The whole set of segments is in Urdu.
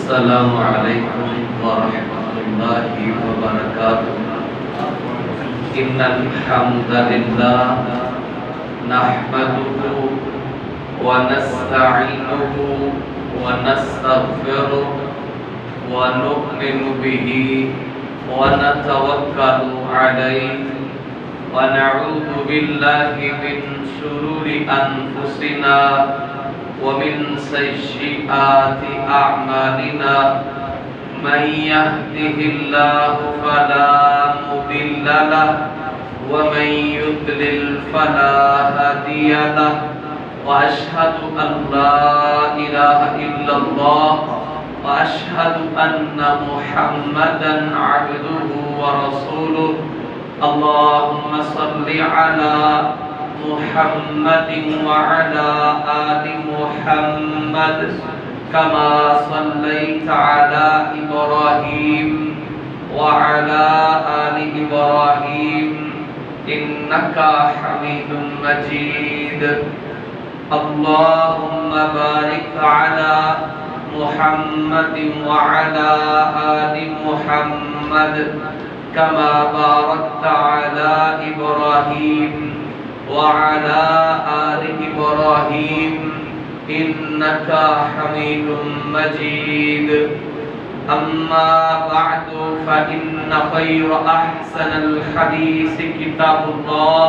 السلام علیکم ورحمۃ اللہ وبرکاتہ۔ ان الحمد للہ نحمده ونستعینه ونستغفره ونؤمن به ونتوکل علیہ ونعوذ باللہ من شرور انفسنا ومن سیئات اعمالنا من يهده الله فلا مضل له ومن يضلل فلا هادي له واشهد ان لا اله الا الله واشهد ان محمدا عبده ورسوله اللهم صل على محمد وعلى آل محمد كما صليت على إبراهيم وعلى آل إبراهيم إنك حميد مجيد اللهم بارك على محمد وعلى آل محمد كما باركت على إبراهيم وعلى آل إبراهيم إنك حميد مجيد أما بعد فإن خير أحسن الحديث كتاب الله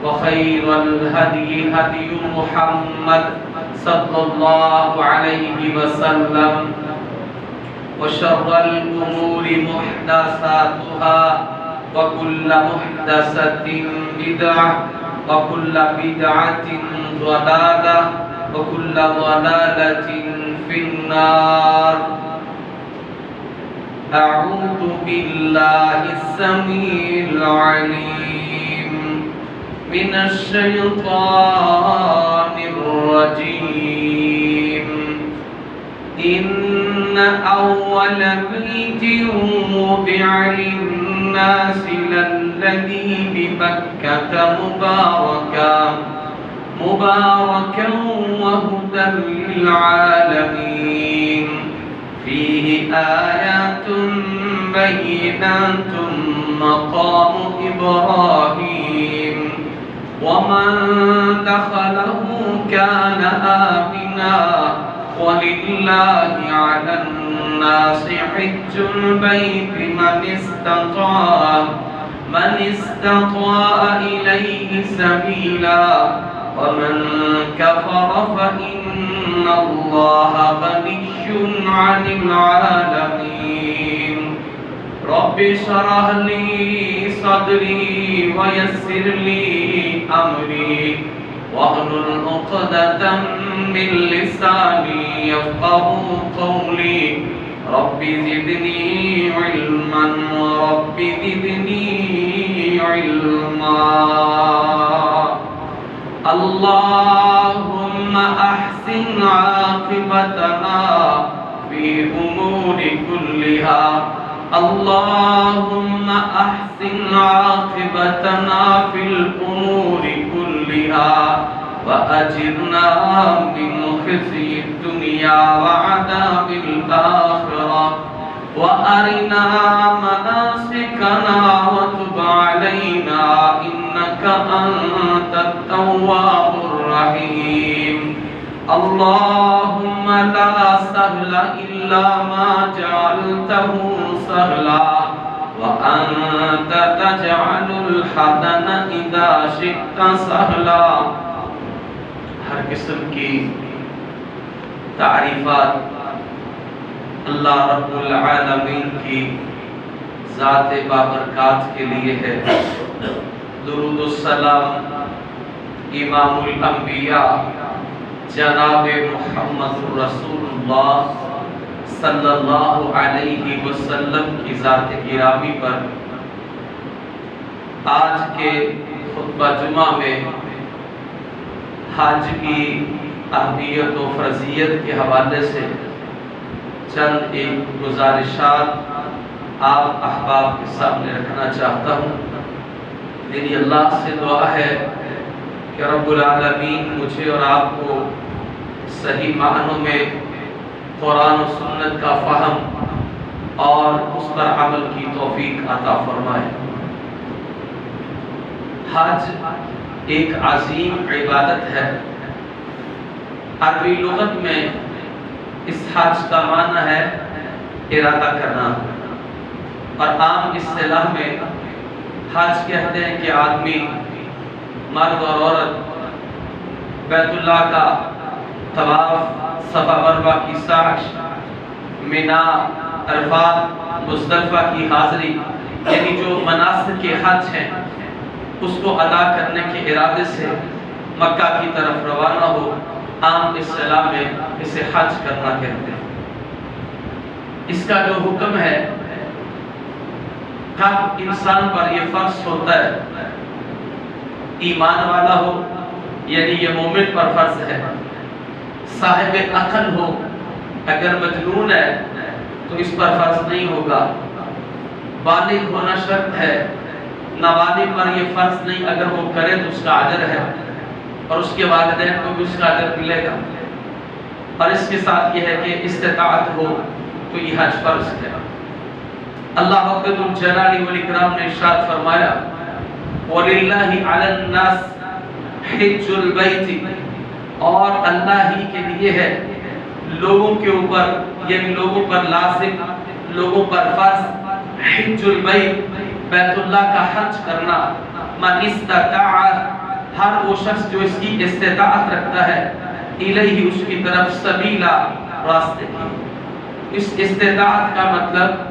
وخير الهدي هدي محمد صلى الله عليه وسلم وشر الأمور محدثاتها وكل محدثة بدعة وكل بدعة ضلالة وكل ضلالة في النار أعوذ بالله السميع العليم من الشيطان الرجيم إن أول بيت وضع للناس للذي ببكة مباركا وهدى للعالمين فيه آيات بينات مقام إبراهيم ومن دخله كان آمنا ولله على الناس حج البيت من استطاع إليه سبيلا ومن كفر فإن الله غني عن العالمين رب اشرح لي صدري ويسر لي أمري واحلل عقدة من لساني يفقهوا قولي رب زدني علما رب زدني علما اللهم أحسن عاقبتنا في أمور كلها اللهم أحسن عاقبتنا في الأمور كلها وأجرنا من خزي الدنيا وعذاب الآخرة وأرنا مناسكنا وتب علينا إنك أنت التواب الرحيم اللهم لا سهل إلا ما جعلته سهلا وأنت تجعل الحزن إذا شئت سهلا ہر قسم کی تعریفات اللہ رب العالمین کی ذات بابرکات کے لیے ہے۔ درود السلام امام الانبیاء جناب محمد رسول اللہ صلی اللہ علیہ وسلم کی ذات گرامی پر آج کے خطبہ جمعہ میں حج کی اہمیت و فرضیت کے حوالے سے چند ایک گزارشات آپ احباب کے سامنے رکھنا چاہتا ہوں۔ میری اللہ سے دعا ہے کہ رب العالمین مجھے اور آپ کو صحیح معنوں میں قرآن و سنت کا فہم اور اس پر عمل کی توفیق عطا فرمائے۔ حج ایک عظیم عبادت ہے۔ عربی لغت میں اس حج کا معنی ہے ارادہ کرنا، اور عام اصطلاح میں حج کہتے ہیں کہ آدمی مرد اور عورت بیت اللہ کا طواف، صفا مروہ کی سعی، مینا، عرفات، مزدلفہ کی حاضری، یعنی جو مناسک کے حج ہیں اس کو ادا کرنے کے ارادے سے مکہ کی طرف روانہ ہو، عام اصطلاح میں اسے حج کرنا کہتے ہیں۔ اس کا جو حکم ہے کب انسان پر یہ فرض ہوتا ہے؟ ایمان والا ہو، یعنی یہ مومن پر فرض ہے، صاحب عقل ہو، اگر مجنون ہے تو اس پر فرض نہیں ہوگا، بالغ ہونا شرط ہے، نابالغ پر یہ فرض نہیں، اگر وہ کرے تو اس کا اجر ہے اور اس کے والدین کو بھی اس کا اجر ملے گا، اور اس کے ساتھ یہ ہے کہ استطاعت ہو تو یہ حج فرض ہے۔ اللہ رب الجلال والاکرام نے ارشاد فرمایا وَلِلَّهِ عَلَى النَّاسِ حِجُّ الْبَيْتِ، اور اللہ ہی کے لیے ہے لوگوں کے اوپر، یعنی لوگوں پر لازم، لوگوں پر فرض، حج البیت، بیت اللہ کا حج کرنا، من استطاع، ہر وہ شخص جو اس کی استطاعت رکھتا ہے، الیہ، اس کی طرف، سبیلا، راستے کی۔ اس استطاعت کا مطلب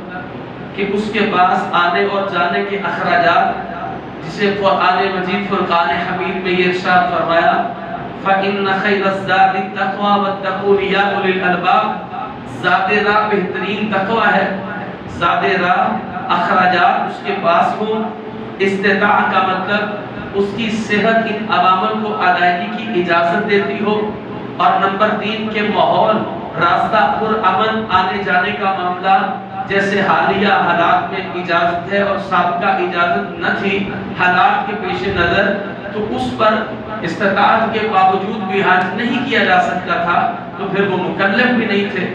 کہ اس کے پاس آنے اور جانے کے اخراجات، جسے قرآن مجید فرقان حمید میں یہ ارشاد فرمایا فَإِنَّ خَيْرَ الزَّادِ التَّقْوَى وَاتَّقُونِ يَا أُولِي الْأَلْبَابِ، زاد راہ بہترین تقوی ہے، زاد راہ اخراجات اس کے پاس ہوں۔ استطاعت کا مطلب اس کی صحت ان عوامل کو ادائیگی کی اجازت دیتی ہو، اور نمبر 3 کے ماحول، راستہ پر امن آنے جانے کا معاملہ، جیسے حالیہ حالات میں اجازت ہے اور سابقہ اجازت نہ تھی حالات کے پیش نظر، تو اس پر استطاعت کے باوجود بھی حج نہیں کیا جا سکتا تھا، تو پھر وہ مکلف بھی نہیں تھے۔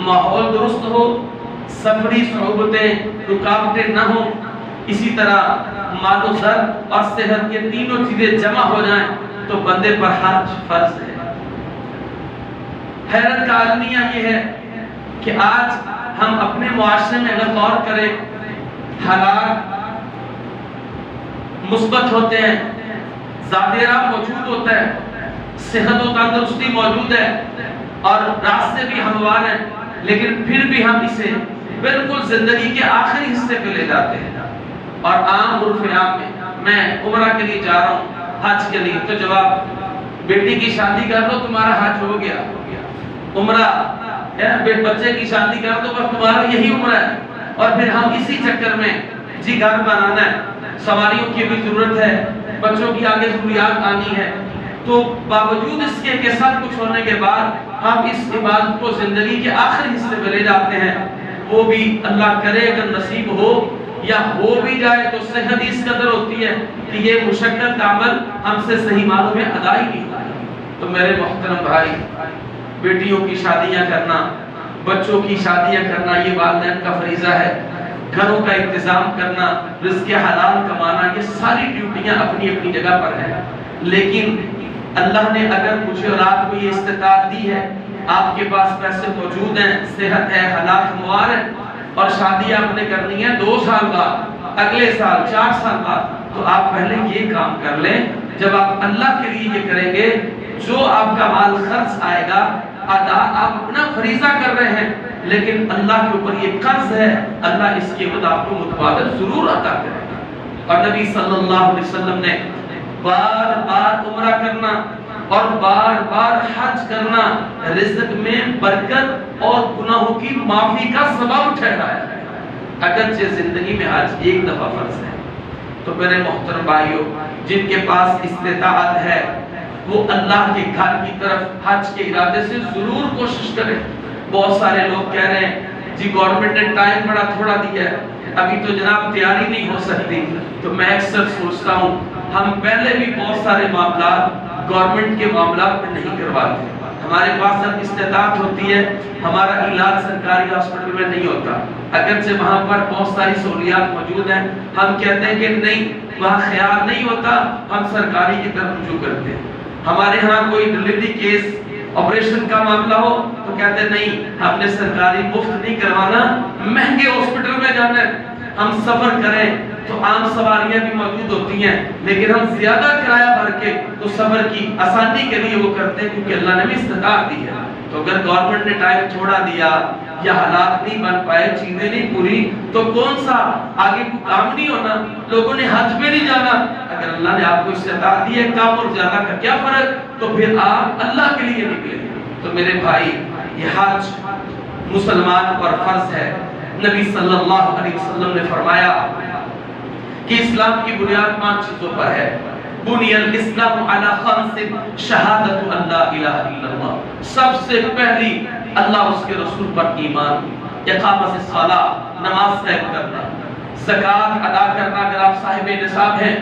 ماحول درست ہو، سفری صعوبتیں، رکاوٹیں نہ ہوں، اسی طرح مال و زر اور صحت، یہ تینوں چیزیں جمع ہو جائیں تو بندے پر حج فرض ہے۔ حیرت کا عالمیہ یہ ہے کہ آج ہم اپنے معاشرے میں اگر غور کریں، حالات مثبت ہوتے ہیں، ذات راہ موجود ہوتا ہے، صحت و تندرستی موجود ہے اور راستے بھی ہموار ہیں، لیکن پھر بھی ہم اسے بالکل زندگی کے آخری حصے پہ لے جاتے ہیں، اور عام عرف عام میں عمرہ کے لیے جا رہا ہوں، حج کے لیے، تو جواب بیٹی کی شادی کر لو تمہارا حج ہو گیا، عمرہ بچے کی شادی کر دو بس تمہارا یہی عمرہ ہے، اور پھر ہم اسی چکر میں جی گھر بنانا ہے، سواریوں کی بھی ضرورت ہے، بچوں کی آگے ضروریات آنی ہے، تو باوجود اس کے کہ سب کچھ ہونے کے بعد ہم اس عبادت کو زندگی کے آخری حصے میں لے جاتے ہیں، وہ بھی اللہ کرے اگر نصیب ہو یا ہو بھی جائے تو صحت اس قدر ہوتی ہے کہ یہ مشقت کا عمل ہم سے صحیح معنوں میں ادا ہی نہیں ہوتا۔ تو میرے محترم بھائی، بیٹیوں کی شادیاں کرنا، بچوں کی شادیاں کرنا، یہ والدین کا فریضہ ہے، گھروں کا انتظام کرنا، رزق حلال کمانا، یہ ساری ڈیوٹیاں اپنی اپنی جگہ پر ہیں، لیکن اللہ نے اگر مجھے اور آپ کو یہ استطاعت دی ہے، آپ کے پاس پیسے موجود ہیں، صحت ہے، حالات ہموار ہیں، اور شادی آپ نے کرنی ہے 2 سال بعد، اگلے سال، 4 سال بعد، تو آپ پہلے یہ کام کر لیں۔ جب آپ اللہ کے لیے یہ کریں گے، جو آپ کا مال خرچ آئے گا، ادا آپ اپنا فریضہ کر رہے ہیں، لیکن اللہ کے اوپر یہ قرض ہے، اللہ اس کے بعد آپ کو متبادل ضرور عطا کرے گا۔ اور نبی صلی اللہ علیہ وسلم نے بار بار عمرہ کرنا اور بار بار حج کرنا رزق میں برکت اور گناہوں کی معافی کا سبب ٹھہرایا ہے، اگرچہ زندگی میں حج ایک دفعہ فرض ہے۔ تو میرے محترم بھائیوں، جن کے پاس استطاعت ہے وہ اللہ کے گھر کی طرف حج کے ارادے سے ضرور کوشش کریں۔ بہت سارے لوگ کہہ رہے ہیں جی گورنمنٹ نے ٹائم بڑا تھوڑا دیا ہے، ابھی تو جناب تیاری نہیں ہو سکتی، تو میں اکثر سوچتا ہوں ہم پہلے بھی بہت سارے معاملات گورنمنٹ کے معاملات میں نہیں کرواتے، ہمارے پاس جب استطاعت ہوتی ہے، ہمارا علاج سرکاری ہاسپٹل میں نہیں ہوتا، اگرچہ وہاں پر بہت ساری سہولیات موجود ہیں، ہم کہتے ہیں کہ نہیں وہاں خیال نہیں ہوتا، ہم سرکاری کی طرف رجوع کرتے ہیں۔ ہمارے ہاں کوئی ڈلیوری کیس آپریشن کا معاملہ ہو تو کہتے ہیں نہیں ہم نے سرکاری مفت نہیں کروانا، مہنگے ہاسپٹل میں جانا ہے۔ ہم سفر کریں تو عام سواریاں بھی موجود ہوتی ہیں، لیکن ہم زیادہ کرایہ بھر کے تو سفر کی آسانی کے لیے وہ کرتے ہیں، کیونکہ اللہ نے بھی استطاعت دی ہے۔ تو اگر گورنمنٹ نے ٹائم چھوڑا دیا یا حالات نہیں بن پائے، چیزیں نہیں پوری، تو کون سا آگے کو کام نہیں ہونا، لوگوں نے حج پہ نہیں جانا۔ اگر اللہ نے آپ کو استطاعت دی ہے، کم اور زیادہ کا کیا فرق، تو پھر آپ اللہ کے لیے نکلے۔ تو میرے بھائی یہ حج مسلمان پر فرض ہے۔ نبی صلی اللہ علیہ وسلم نے فرمایا کہ اسلام کی بنیاد 5 چیزوں پر ہے۔ بنی الاسلام علی 5 شہادت ان لا الہ الا اللہ، سب سے پہلی اللہ اس کے رسول پر ایمان، اقامت الصلاۃ نماز قائم کرنا، زکوٰۃ ادا کرنا اگر آپ صاحب نصاب ہیں،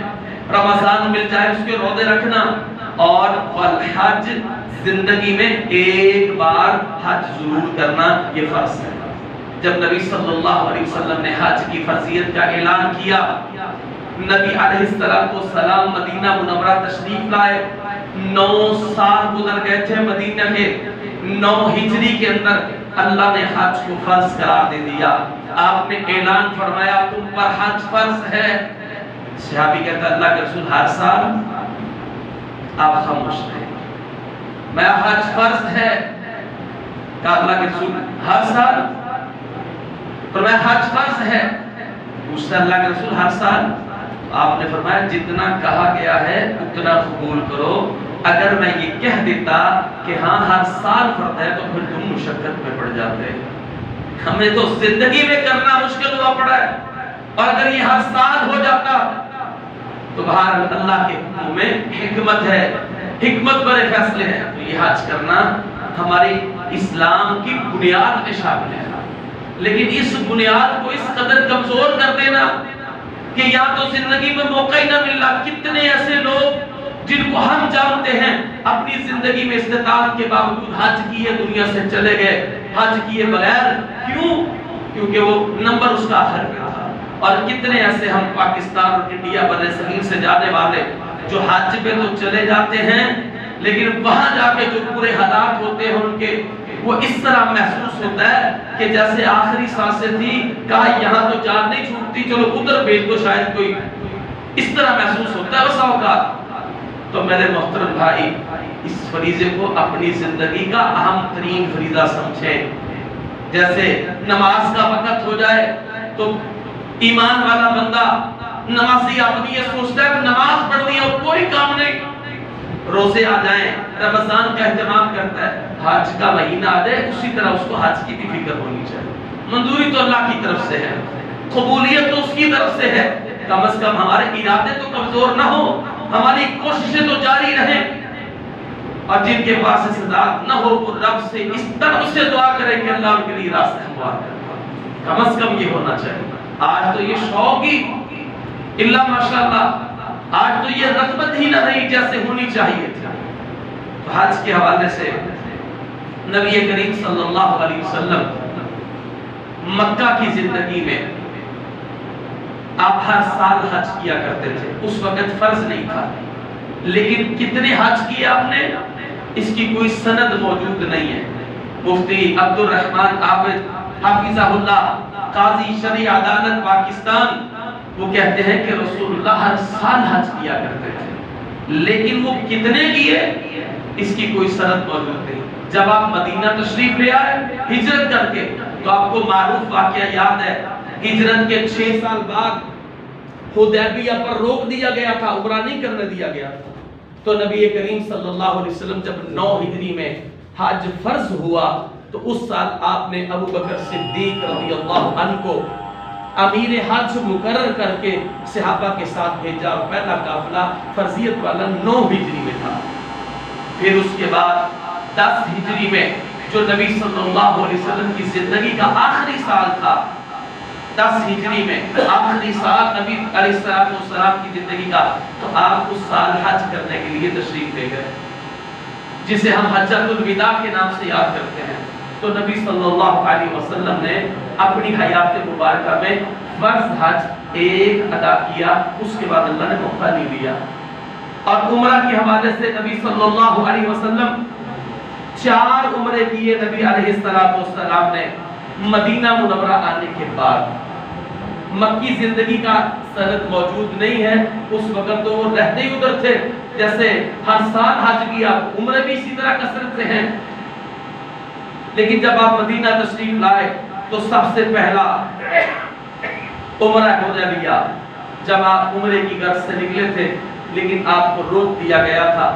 رمضان مل جائے اس کے روزے رکھنا، اور والحج زندگی میں ایک بار حج ضرور کرنا، یہ فرض ہے۔ جب نبی صلی اللہ علیہ وسلم نے حج کی فرضیت کا اعلان کیا، نبی علیہ السلام مدینہ منورہ تشریف لائے، 9 سال گزر گئے تھے مدینہ کے، 9 ہجری کے اندر اللہ نے حج کو فرض قرار دے دیا۔ آپ نے اعلان فرمایا تم پر حج فرض ہے۔ صحابی کہتا ہے اللہ کے رسول ہر سال؟ آپ خاموش رہے۔ میں حج فرض ہے، کہا اللہ کے رسول ہر سال؟ پر میں حج فرض ہے، پوچھتا اللہ کے رسول ہر سال؟ آپ نے فرمایا جتنا کہا گیا ہے اتنا قبول کرو، اگر میں یہ کہہ دیتا کہ ہاں ہر سال فرض ہے تو پھر تم مشقت میں پڑ جاتے، ہمیں تو زندگی میں کرنا مشکل ہوا پڑا ہے، اور اگر یہ ہر سال ہو جاتا تو باہر اللہ کے حکم میں حکمت ہے، حکمت بڑے فیصلے ہیں۔ تو یہ حج کرنا ہماری اسلام کی بنیاد میں شامل ہے، لیکن اس بنیاد کو اس قدر کمزور کر دینا کہ یا تو زندگی میں موقع ہی نہ ملنا۔ کتنے ایسے لوگ جن کو ہم جانتے ہیں اپنی زندگی میں استطاعت کے باوجود حج کیے دنیا سے چلے گئے، حج کیے بغیر، کیوں؟ کیونکہ وہ نمبر اس کا آخر پہ تھا۔ اور کتنے ایسے ہم پاکستان اور انڈیا بر صغیر سے جانے والے جو حج پہ تو چلے جاتے ہیں، لیکن وہاں جا کے جو پورے حالات ہوتے ہیں ان کے، وہ اس طرح محسوس ہوتا ہے کہ جیسے آخری سانسیں تھی، کہا یہاں تو جان نہیں چھوٹتی، چلو ادھر بھیج دو شاید کوئی، اس طرح محسوس ہوتا ہے اس اوقات۔ تو میرے محترم بھائی اس فریضے کو اپنی زندگی کا اہم ترین فریضہ سمجھیں۔ جیسے نماز کا وقت ہو جائے تو ایمان والا بندہ نمازی آدمی یہ سوچتا ہے کہ نماز پڑھنی ہے اور کوئی کام نہیں، روزے آ جائیں، رمضان کا اہتمام کرتا ہے، حج کا مہینہ آ جائے اسی طرح اس کو حج کی بھی فکر ہونی چاہیے۔ منظوری تو اللہ کی طرف سے ہے، قبولیت تو اس کی طرف سے ہے، کم از کم ہمارے ارادے تو کمزور نہ ہو، ہماری کوششیں تو جاری رہیں، اور جن کے پاس استطاعت نہ ہو وہ رب سے اس طرح سے دعا کریں کہ اللہ ان کے لیے راستہ ہموار کرے، کم از کم یہ ہونا چاہیے۔ آج تو یہ شوق ہی اللہ ماشاءاللہ، آج تو یہ رغبت ہی نہ رہی جیسے ہونی چاہیے تھی۔ تو حج کے حوالے سے نبی کریم صلی اللہ علیہ وسلم مکہ کی زندگی میں آپ ہر سال حج کیا کرتے تھے، اس وقت فرض نہیں تھا، لیکن کتنے حج کیے آپ نے اس کی کوئی سند موجود نہیں ہے۔ مفتی عبد الرحمن عابد حافظہ اللہ قاضی شرعی عدالت پاکستان وہ کہتے ہیں کہ رسول اللہ ہر سال حج کیا کرتے تھے، لیکن وہ کتنے کیے اس کی کوئی سند موجود نہیں۔ جب آپ مدینہ تشریف لے آئے ہجرت کر کے تو آپ کو معروف واقعہ یاد ہے، ہجرت کے 6 سال بعد حدیبیہ پر روک دیا گیا تھا، عمرہ نہیں کرنے دیا گیا تھا۔ تو نبی کریم صلی اللہ علیہ وسلم جب 9 ہجری میں حج فرض ہوا تو اس سال آپ نے ابو بکر صدیق رضی اللہ عنہ کو امیر حج مقرر کر کے صحابہ کے ساتھ بھیجا، اور پہلا قافلہ فرضیت والا 9 ہجری میں تھا۔ پھر اس کے بعد 10 ہجری میں جو نبی صلی اللہ علیہ وسلم کی زندگی کا آخری سال تھا، 10 ہجری میں آخری سال نبی علیہ السلام کی زندگی کا، تو آپ اس سال حج کرنے کے لیے تشریف لے گئے۔ جسے ہم حجۃ الوداع کے نام سے یاد کرتے ہیں، تو نبی صلی اللہ علیہ وسلم نے اپنی حیات مبارکہ میں فرض حج ایک ادا کیا، اس کے بعد اللہ نے موقع نہیں دیا۔ اور عمرہ کے حوالے سے نبی صلی اللہ علیہ وسلم 4 عمرے کیے نبی علیہ السلام نے مدینہ منورہ آنے کے بعد۔ مکی زندگی کا سند موجود نہیں ہے، اس وقت تو وہ رہتے ہی ادھر تھے، جیسے ہر سال حج کیا، عمرے بھی اسی طرح کثرت سے ہیں۔ لیکن جب آپ مدینہ تشریف لائے تو سب سے پہلا عمرہ حدیبیہ، جب آپ عمرے کی غرض سے نکلے تھے لیکن آپ کو روک دیا گیا تھا،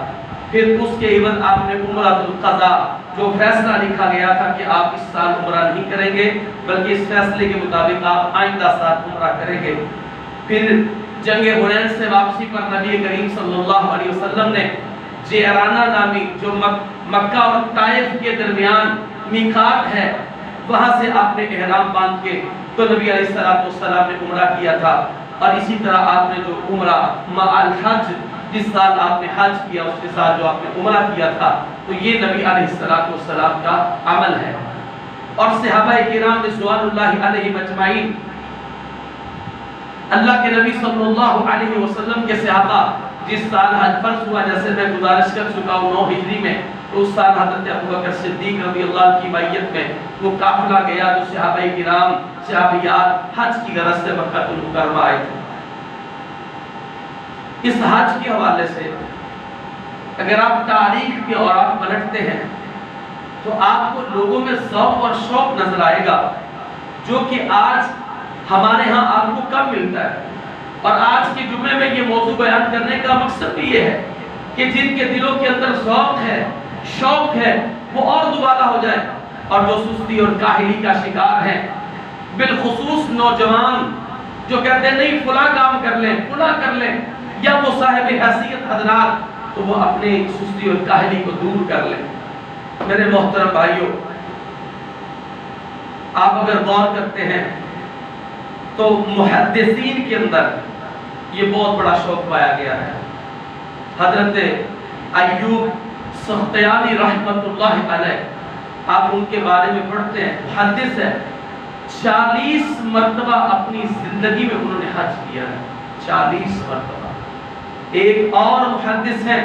پھر اس کے عوض آپ نے عمرۃ القضاء، جو فیصلہ لکھا گیا تھا کہ آپ اس سال عمرہ نہیں کریں گے بلکہ اس فیصلے کے مطابق آپ آئندہ سال عمرہ کریں گے۔ پھر جنگ حنین سے واپسی پر نبی کریم صلی اللہ علیہ وسلم نے جعرانہ نامی جو مکہ اور طائف کے درمیان میقات ہے، وہاں سے آپ نے احرام باندھ کے تو نبی علیہ السلام نے عمرہ کیا تھا۔ اور اسی طرح آپ نے جو عمرہ مع الحج، جس سال آپ نے حج کیا اس کے ساتھ جو آپ نے عمرہ کیا تھا، تو یہ نبی علیہ السلام کا عمل ہے۔ اور صحابہ کرام رضوان اللہ علیہم اجمعین، اللہ کے نبی صلی اللہ علیہ وسلم کے صحابہ جس سال حج فرض ہوا، جیسے میں گزارش کر چکا ہوں 9 ہجری میں، تو اس سال حضرت ابوبکر صدیق رضی اللہ عنہ کی معیت میں وہ قافلہ گیا جو صحابہ کرام صحابیات حج کی غرض سے مکہ المکرمہ آئے تھے۔ اس حج کے حوالے سے اگر آپ تاریخ کے اوراق پلٹتے ہیں تو آپ کو لوگوں میں ذوق اور شوق نظر آئے گا، جو کہ آج ہمارے ہاں آپ کو کم ملتا ہے۔ اور آج کے جمعے میں یہ موضوع بیان کرنے کا مقصد بھی یہ ہے کہ جن کے دلوں کے اندر ذوق ہے، شوق ہے، وہ اور دوبارہ ہو جائے، اور جو سستی اور کاہلی کا شکار ہیں، بالخصوص نوجوان جو کہتے ہیں نہیں فلاں کام کر لیں، فلاں کر لیں، یا وہ صاحب حیثیت حضرات، تو وہ اپنے سستی اور کاہلی کو دور کر لیں۔ میرے محترم بھائیوں، آپ اگر غور کرتے ہیں تو محدثین کے اندر یہ بہت بڑا شوق پایا گیا ہے۔ حضرت ایوب سختیانی رحمت اللہ علیہ، آپ ان کے بارے میں پڑھتے ہیں، محدث ہے، 40 مرتبہ اپنی زندگی میں انہوں نے حج کیا ہے، 40 مرتبہ۔ ایک اور محدث ہیں،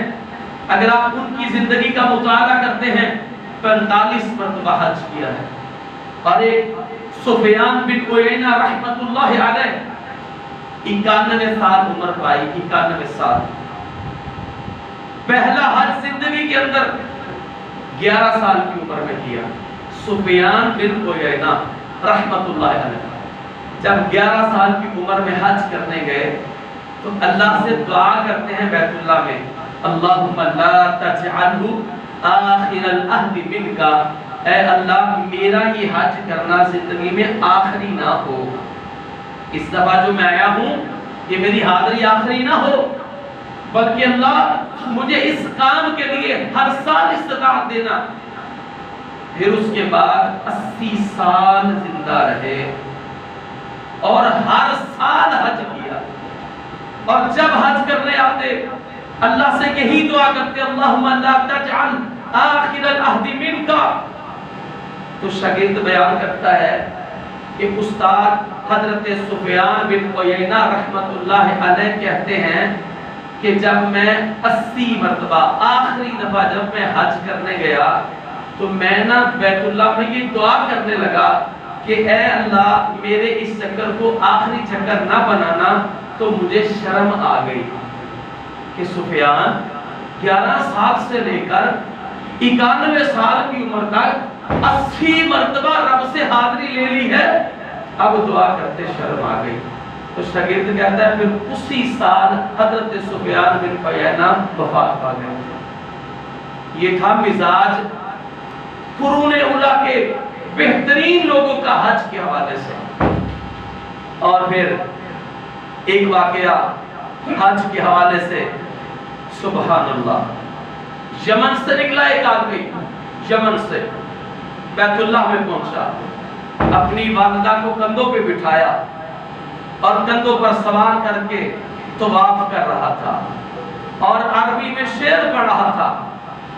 اگر آپ ان کی زندگی کا مطالعہ کرتے ہیں، 45 مرتبہ حج کیا ہے۔ اور ایک سفیان بن عیینہ رحمت اللہ علیہ، 91 سال عمر پائی، 91 سال۔ پہلا حج زندگی کے اندر 11 سال کی عمر میں کیا، سفیان بن عیینہ رحمت اللہ علیہ۔ جب 11 سال کی عمر میں حج کرنے گئے تو اللہ سے دعا کرتے ہیں بیت اللہ میں، اللہم لا تجعلہ آخر العہد منک، اے اللہ میرا یہ حج کرنا زندگی میں آخری نہ ہو، اس دفعہ جو میں آیا ہوں یہ میری حاضری آخری نہ ہو، بلکہ اللہ مجھے اس کام کے لیے ہر سال استطاعت دینا۔ پھر اس کے بعد 80 سال زندہ رہے اور ہر سال حج کیا، اور جب حج کرنے آتے اللہ سے یہی دعا کرتے، اللہم لا تجعل آخر العہد منک۔ تو شاگرد بیان کرتا ہے کہ استاد حضرت سفیان بن عیینہ رحمت اللہ علیہ کہتے ہیں کہ جب میں 80 مرتبہ آخری دفعہ جب میں حج کرنے گیا تو میں نا بیت اللہ میں یہ دعا کرنے لگا کہ اے اللہ میرے اس چکر کو آخری چکر نہ بنانا، تو مجھے شرم آ گئی کہ سفیان 11 سال سے لے کر 91 سال کی عمر تک 80 مرتبہ رب سے حاضری لے لی ہے، اب دعا کرتے شرم آ گئی۔ تو شاگرد کہتا ہے پھر اسی سال حضرت سفیان بن عیینہ وفات پا گئے۔ یہ تھا مزاج قرون اولیٰ کے بہترین لوگوں کا حج کے حوالے سے۔ اور پھر ایک واقعہ حج کے حوالے سے، سبحان اللہ، یمن سے نکلا ایک آدمی، یمن سے بیت اللہ میں پہنچا، اپنی والدہ کو کندھوں پہ بٹھایا اور کندھوں پر سوار کر کے طواف کر رہا تھا، اور عربی میں شعر پڑھ رہا تھا،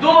2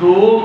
2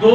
2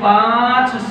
5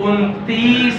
29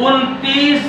29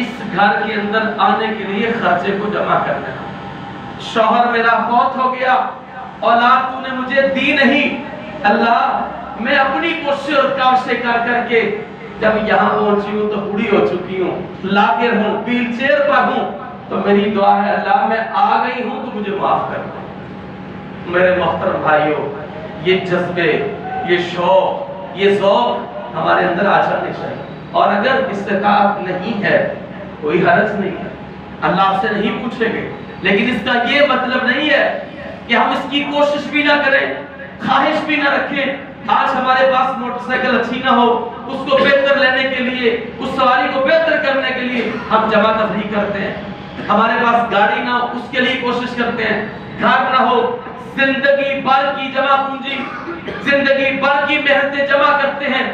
اس گھر کے اندر آنے کے لیے خرچے کو جمع کرنا ہے۔ شوہر میرا فوت ہو گیا، اولاد تو نے مجھے دی نہیں، اللہ میں اپنی کوشش اور کاوشیں کر کر کے جب یہاں پہنچی ہوں تو بوڑھی ہو چکی ہوں، لاغر ہوں، ویل چیئر پر ہوں، تو میری دعا ہے اللہ میں آ گئی ہوں تو مجھے معاف کر دو۔ میرے محترم بھائیوں، یہ جذبے، یہ شوق، یہ ذوق ہمارے اندر آ جانے چاہیے، اور اگر استطاعت نہیں ہے کوئی حرج نہیں ہے، اللہ آپ سے نہیں پوچھیں گے، لیکن اس کا یہ مطلب نہیں ہے کہ ہم اس کی کوشش بھی نہ کریں، خواہش بھی نہ رکھیں۔ آج ہمارے پاس موٹر سائیکل اچھی نہ ہو، اس کو بہتر لینے کے لیے، اس سواری کو بہتر کرنے کے لیے ہم جمع تفریح کرتے ہیں، ہمارے پاس گاڑی نہ ہو اس کے لیے کوشش کرتے ہیں، گھر نہ ہو، زندگی بھر کی جمع پونجی، زندگی بھر کی محنتیں جمع کرتے ہیں۔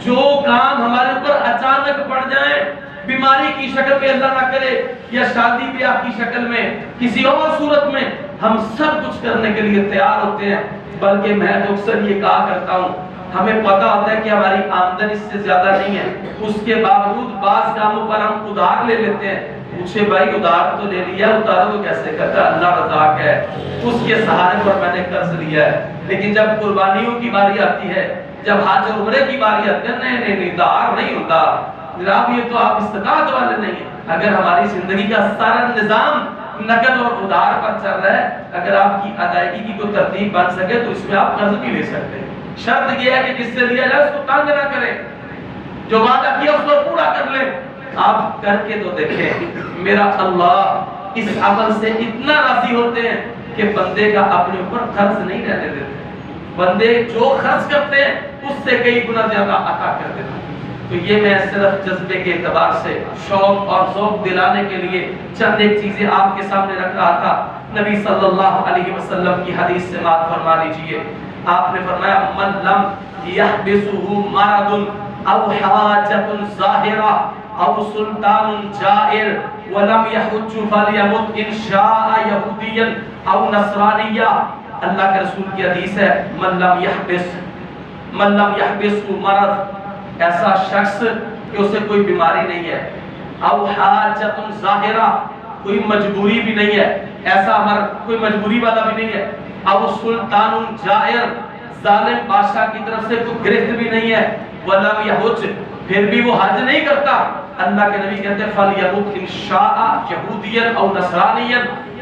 جو کام ہمارے اوپر اچانک پڑ جائیں، بیماری کی شکل میں اللہ نہ کرے، یا شادی بیاہ کی شکل میں، کسی اور صورت میں، ہم سب کچھ کرنے کے لیے تیار ہوتے ہیں۔ بلکہ میں تو اکثر یہ کہا کرتا ہوں، ہمیں پتا ہوتا ہے کہ ہماری آمدن اس سے زیادہ نہیں ہے، اس کے باوجود بعض کاموں پر ہم ادھار لے لیتے ہیں۔ پوچھے بھائی ادھار تو لے لیا، ادھاروں کو کیسے کرتا؟ اللہ رزاق ہے، اس کے سہارے پر میں نے قرض لیا ہے۔ لیکن جب قربانیوں کی باری آتی ہے، جب حج اور عمرے کی باری آتی ہے، نہیں ادھار نہیں ہوتا جناب، یہ تو آپ استطاعت والے نہیں ہیں۔ اگر ہماری زندگی کا سارا نظام نقد اور ادھار پر چل رہا ہے، اگر آپ کی ادائیگی کی کوئی ترتیب بن سکے تو اس میں آپ قرض بھی لے سکتے ہیں۔ شرط یہ ہے کہ جس سے لیا جائے اس کو تنگ نہ کریں، جو وعدہ کیا اس کو پورا کر لیں۔ آپ کر کے تو دیکھیں، میرا اللہ اس عمل سے اتنا راضی ہوتے ہیں کہ بندے کا اپنے اوپر خرچ نہیں رہنے دیتے، بندے جو خرچ کرتے ہیں اس سے کئی گنا زیادہ عطا کر دیتے ہیں۔ تو یہ میں صرف جذبے کے اعتبار سے شوق اور ذوق دلانے کے لیے چند ایک چیزیں آپ کے سامنے رکھ رہا تھا۔ نبی صلی اللہ علیہ وسلم کی حدیث سے بات فرما لیجئے، آپ نے فرمایا من لم یحبسہ مرض او حاجۃ ظاہرہ او سلطان جائر ولم یحج فلیمت ان شاء یہودیا او نصرانیہ۔ اللہ کے رسول کی حدیث ہے، من لم یحبسہ مرض، ایسا شخص کہ اسے کوئی بیماری نہیں ہے، او حاجۃ ظاہرہ، کوئی مجبوری بھی نہیں ہے، ایسا کوئی مجبوری والا بھی نہیں ہے، او سلطان جائر، ظالم بادشاہ کی طرف سے کوئی گرفت بھی نہیں ہے، ولم یحج، پھر بھی وہ حج نہیں کرتا، اللہ کے نبی کہتے ہیں فلیمت ان شاء یہودیا او نصرانیا،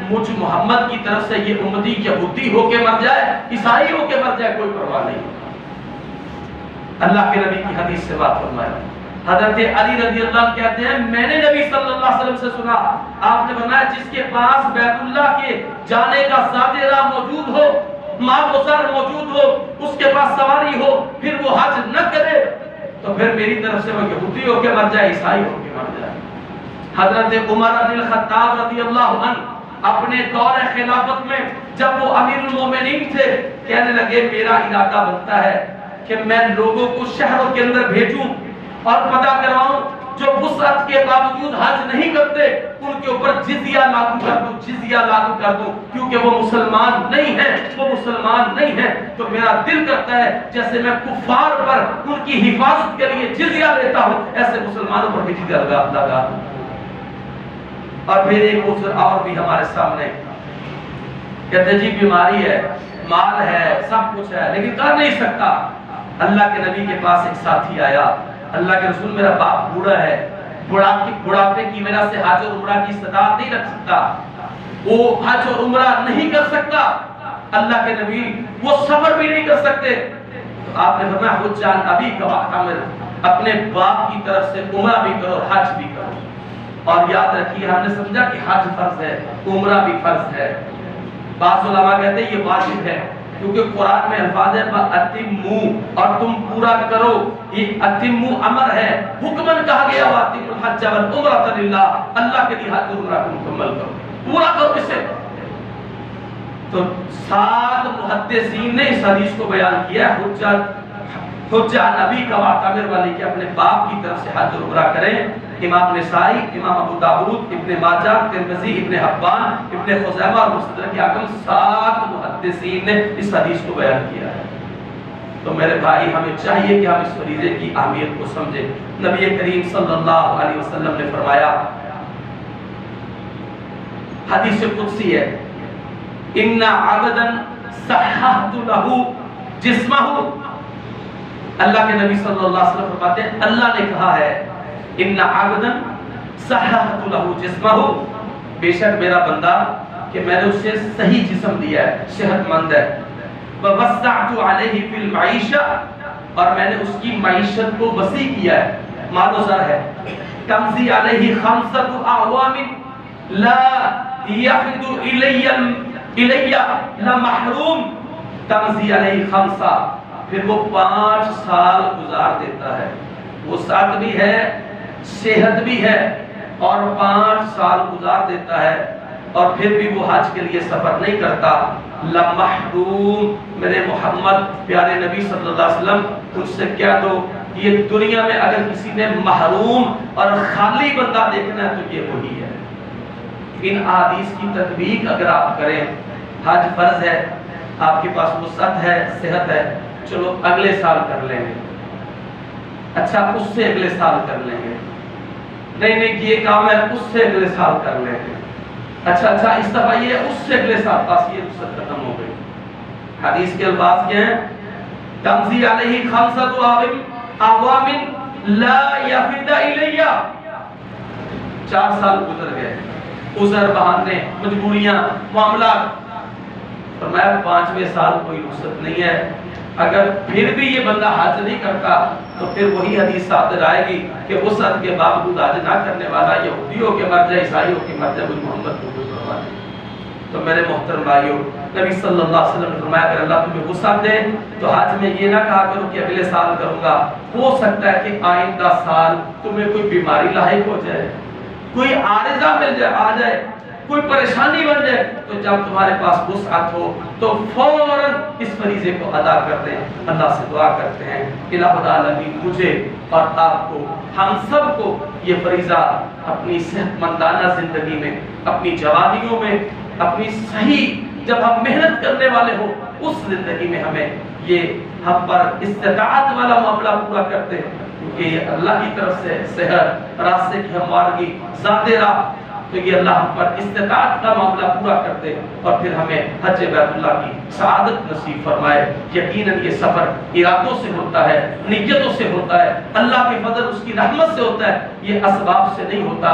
مجھ محمد کی طرف سے یہ امتی یہودی ہو کے مر جائے، عیسائی ہو کے مر جائے، کوئی پرواہ نہیں۔ اللہ کے نبی کی حدیث سے بات فرمایا۔ حضرت علی رضی اللہ عنہ کہتے ہیں میں نے نبی صلی اللہ علیہ وسلم سے سنا، آپ نے فرمایا جس کے پاس بیت اللہ کے جانے کا سادہ راہ موجود ہو، مال و زر موجود ہو، اس کے پاس سواری ہو، پھر وہ حج نہ کرے تو پھر میری طرف سے وہ یہودی ہو کے مر جائے، عیسائی ہو کے مر جائے۔ حضرت عمر بن الخطاب رضی اللہ عنہ اپنے دور خلافت میں جب وہ امیر المومنین تھے، کہنے لگے میرا ارادہ بنتا ہے کہ میں لوگوں کو شہروں کے اندر بھیجوں اور پتہ کرواؤں جو وسعت کے باوجود حج نہیں کرتے، ان کے اوپر جزیہ لاگو کر دوں، کیونکہ وہ مسلمان نہیں ہیں، وہ مسلمان نہیں ہیں۔ تو میرا دل کرتا ہے جیسے میں کفار پر ان کی حفاظت کے لیے جزیہ لیتا ہوں، ایسے مسلمانوں پر بھی جزیہ لگا۔ اور پھر ایک عذر اور بھی ہمارے سامنے، کہتے جی بیماری ہے، مال ہے، سب کچھ ہے، لیکن کر نہیں سکتا۔ اللہ کے نبی کے پاس ایک ساتھی آیا، اللہ کے رسول میرا باپ بوڑھا ہے، بڑھاپے کی وجہ سے حج اور عمرہ کی استطاعت نہیں رکھ سکتا، وہ حج اور عمرہ نہیں کر سکتا، اللہ کے نبی وہ سفر بھی نہیں کر سکتے۔ تو آپ نے فرمایا حج عن ابیک واعتمر، اپنے باپ کی طرف سے عمرہ بھی کرو، حج بھی کرو۔ اور یاد رکھیے ہم نے سمجھا کہ حج فرض ہے، عمرہ بھی فرض ہے۔ بعض علماء کہتے ہیں یہ واجب ہے، کیونکہ قرآن میں الفاظ ہے فَأَتِمُّوا، اور تم پورا کرو، یہ اتمو امر ہے، حکمن کہا گیا وَأَتِمُّوا الْحَجَّ وَالْعُمْرَةَ لِلَّهِ، اللہ کے لیے حج اور عمرہ کو مکمل کرو، پورا کرو اسے۔ تو 7 محدثین نے اس حدیث کو بیان کیا ہے، حج عن ابیک واعتمر والی کہ اپنے باپ کی طرف سے حج اور عمرہ کریں۔ امام نسائی، امام ابو داؤد، ابن ماجہ، ترمذی، ابن حبان، ابن خزیمہ اور مستدرک حاکم 7 محدثین نے اس حدیث کو بیان کیا ہے۔ تو میرے بھائی ہمیں چاہیے کہ ہم اس فریضے کی اہمیت کو سمجھیں۔ نبی کریم صلی اللہ علیہ وسلم نے فرمایا، حدیث قدسی ہے، ان عبدا صححت له جسمہ، اللہ کے نبی صلی اللہ علیہ وسلم فرماتے ہیں اللہ نے کہا ہے ان عبدا صححت له جسمہ، بے شک میرا بندہ کہ میں نے اسے صحیح جسم دیا ہے، صحت مند ہے، ووسعت علیہ فی المعیشہ، اور میں نے اس کی معیشت کو وسیع کیا ہے، مال و زر ہے، تمضی علیہ خمسۃ اعوام لا یفد الی لمحروم، تمضی علیہ خمسہ، پھر وہ 5 سال گزار دیتا ہے، وہ ساتھ بھی ہے، صحت بھی ہے، اور 5 سال گزار دیتا ہے، اور پھر بھی وہ حج کے لیے سفر نہیں کرتا، لمحروم، میرے محمد پیارے نبی صلی اللہ علیہ وسلم ان سے کہہ دو یہ دنیا میں اگر کسی نے محروم اور خالی بندہ دیکھنا ہے تو یہ وہی ہے۔ ان احادیث کی تطبیق اگر آپ کریں، حج فرض ہے، آپ کے پاس وسعت ہے، صحت ہے، چلو اگلے سال کر لیں گے، اچھا اس سے اگلے سال کر لیں گے، نہیں یہ کام ہے اس سے اگلے سال کر لیں گے، اچھا اس دفعہ یہ اس سے اگلے سال، بس یہ رخصت ختم ہو گئی۔ حدیث کے الفاظ کیا ہیں؟ تمضی علیہ خمسۃ اعوام لا یفد الی، 4 سال گزر گئے، عذر، بہانے، مجبوریاں، معاملات، فرمایا 5ویں سال کوئی رخصت نہیں ہے، اگر پھر بھی یہ بندہ حج نہیں کرتا تو پھر وہی حدیث صادر آئے گی کہ وسعت کے باوجود حج نہ کرنے والا یہودیوں کے مر جائے، عیسائیوں کے مر جائے، مجھ محمد کو فرما دے۔ تو میرے محترم بھائیوں، نبی صلی اللہ علیہ وسلم نے فرمایا اگر اللہ تمہیں وسعت دے تو حج میں یہ نہ کہا کرو کہ اگلے سال کروں گا، ہو سکتا ہے کہ آئندہ سال تمہیں کوئی بیماری لاحق ہو جائے، کوئی عارضہ مل جائے، آ جائے، کوئی پریشانی بن جائے، تو جب تمہارے پاس وسعت ہو تو فوراً اس فریضے کو ادا کر دیں۔ اللہ سے دعا کرتے ہیں الہ العالمین مجھے اور آپ کو، ہم سب کو یہ فریضہ اپنی صحت مندانہ زندگی میں، اپنی جوانیوں میں، اپنی صحیح جب ہم محنت کرنے والے ہو اس زندگی میں ہمیں یہ ہم پر استطاعت والا معاملہ پورا کرتے ہیں، کیونکہ یہ اللہ کی طرف سے صحت، راستے کی ہموارگی، ذات راہ، تو یہ اللہ ہم پر استطاعت کا معاملہ پورا کرتے اور پھر ہمیں حج بیت اللہ کی سعادت نصیب فرمائے۔ یقیناً یہ سفر ارادوں سے ہوتا ہے، نیتوں سے ہوتا ہے، اللہ کے فضل اس کی رحمت سے ہوتا ہے، یہ اسباب سے نہیں ہوتا۔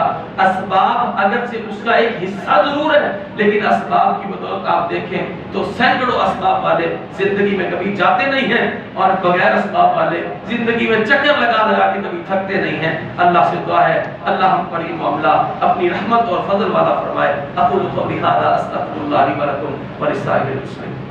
اسباب اگرچہ اس کا ایک حصہ ضرور ہے، لیکن اسباب کی بدولت آپ دیکھیں تو سینکڑوں اسباب والے زندگی میں کبھی جاتے نہیں ہیں، اور بغیر اسباب والے زندگی میں چکر لگا کے کبھی تھکتے نہیں ہیں۔ اللہ سے دعا ہے اللہ ہم پر یہ معاملہ اپنی رحمت اور فضل والا فرمائے۔ اقول قولی ھذا استغفر اللہ لی ولکم ولسائر المسلمین۔